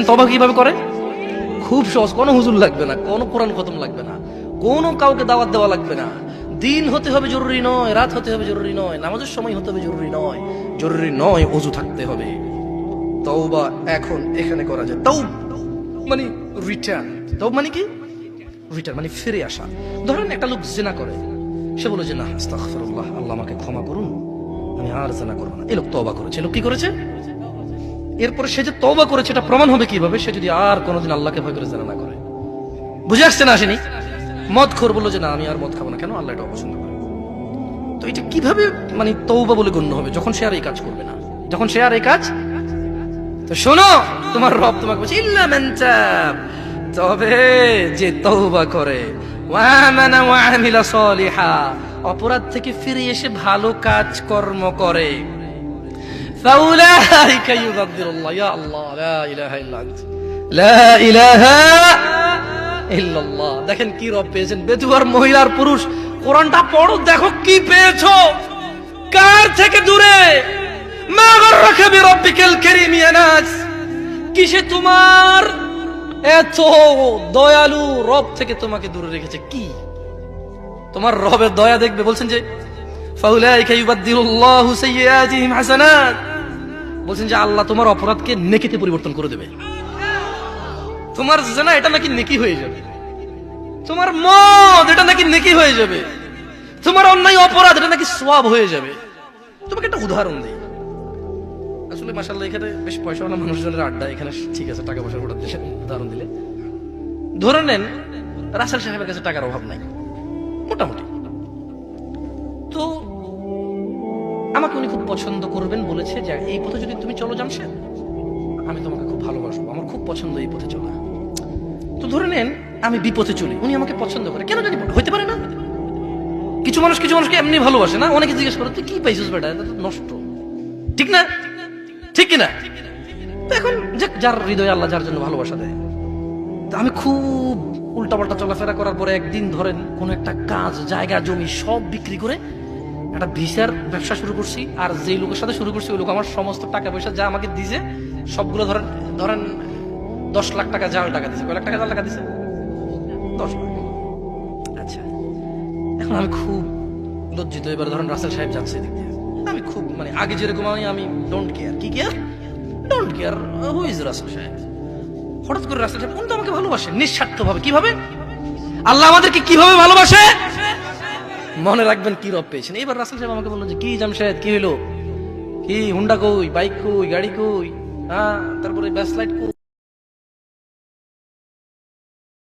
তওবা কিভাবে করে? খুব সহজ, কোনো হুজুর লাগবে না, কোনো কোরআন খতম লাগবে না, কোনো কাউকে দাওয়াত দেওয়া লাগবে না। দিন হতে হবে জরুরি নয়, রাত হতে হবে জরুরি নয়, নামাজের সময় হতে হবে জরুরি নয়, জরুরি নয় ওযু থাকতে হবে। তওবা এখন এখানে করা যায়। তওব মানে রিটার্ন। তওব মানে কি? রিটার্ন মানে ফিরে আসা। ধরেন একটা লোক জিনা করে, সে বলে যে না আস্তাগফিরুল্লাহ, আল্লাহ আমাকে ক্ষমা করুন, আমি আর জিনা করব না। এই লোক তওবা করেছে। লোক কি করেছে? এরপরে সে যে তওবা করেছে এটা প্রমাণ হবে কিভাবে? সে যদি আর কোনোদিন আল্লাহকে ভয় করে জিনা না করে। বুঝে আসছে না? আসেনি? মদখোর বললো যে না আমি আর মদ খাবো না, কেন? আল্লাহ এটা অপছন্দ করে। তো এটা কিভাবে মানে তওবা বলে গণ্য হবে? যখন সে আর এই কাজ করবে না, যখন সে আর এই কাজ। তো শোনো, তোমার রব তোমাকে বলছে ইল্লা মান তাব, তবে যে তওবা করে, ওয়া আমানা ওয়া আমিলা সলিহা, অপরাধ থেকে ফিরে এসে ভালো কাজ কর্ম করে, ফাউলাইকা ইউবাদদিরুল্লাহ, ইয়া আল্লাহ লা ইলাহা ইল্লা আনতা, লা ইলাহা ইল্লাল্লাহ। দেখেন কি রব পেয়েছেন, বেদুয়ার মহিলার পুরুষ। কোরআনটা পড়ো, দেখো কি পেয়েছো, কার থেকে দূরে। মা গররাকা বিরাব্বিকাল কারীম ইয়া নাস, কিসে তোমার এত দয়ালু রব থেকে তোমাকে দূরে রেখেছে? কি তোমার রবের দয়া দেখবে? বলছেন যে ফাউলাইকা ইউবাদদিরুল্লাহু সাইয়্যাতিহিম হাসানাত, বলছেন যে আল্লাহ তোমার অপরাধকে নেকিতে পরিবর্তন করে দেবে। তোমার জিনা এটা নাকি নেকি হয়ে যাবে, তোমার মদ এটা নাকি নেকি হয়ে যাবে, তোমার অন্যায় অপরাধ এটা নাকি সওয়াব হয়ে যাবে। তোমাকে একটা উদাহরণ দিই। আসলে মাশাআল্লাহ এখানে বেশ পয়সাওয়ালা মানুষজনের আড্ডা, এখানে ঠিক আছে, টাকা পয়সার উদাহরণ দিলে। ধরে নেন রাসেল সাহেবের কাছে টাকার অভাব নাই মোটামুটি, তো আমাকে উনি খুব পছন্দ করবেন বলেছে যে এই পথে যদি তুমি চলো জামশেদ, আমি তোমাকে খুব ভালোবাসবো, আমার খুব পছন্দ এই পথে চলা। তো ধরে নেন আমি বিপথে চলি, উনি আমাকে পছন্দ করে, কেন জানি হইতে পারে না। কিছু মানুষকে এমনি ভালোবাসে না, অনেকে জিজ্ঞেস করে তুই কি পাইছিস বেটা, এটা তো নষ্ট, ঠিক না? ঠিক কিনা? এখন যার হৃদয়ে আল্লাহ যার জন্য ভালোবাসা দেয়। তা আমি খুব উল্টাপাল্টা চলাফেরা করার পরে একদিন ধরেন কোন একটা কাজ, জায়গা জমি সব বিক্রি করে একটা ভিসার ব্যবসা শুরু করছি। আর যে লোকের সাথে শুরু করছি ওই লোক আমার সমস্ত টাকা পয়সা যা আমাকে দিছে সবগুলো ধরেন ধরেন 10 লাখ টাকা জাল টাকা দিছে। কয় লাখ টাকা জাল টাকা দিছে? 10 লাখ। আচ্ছা, এখন আমি খুব লজ্জিত। এবার ধরেন রাসেল সাহেব যাচ্ছে এদিক দিয়ে, আমি খুব মানে আগে যেরকম আমি ডোন্ট কেয়ার, কি care, don't care who is Russell সাহেব। হঠাৎ করে রাসেল সাহেব উনি তো আমাকে ভালোবাসে নিঃস্বার্থ ভাবে। কিভাবে? আল্লাহ আমাদেরকে কিভাবে ভালোবাসে মনে রাখবেন কি রব পেয়েছেন। এবার রাসেল সাহেব আমাকে বললো যে কি জামশেদ কি হইলো, কি হুন্ডা কই, বাইক কই, গাড়ি কই, তারপরে ব্যাস লাইট কই।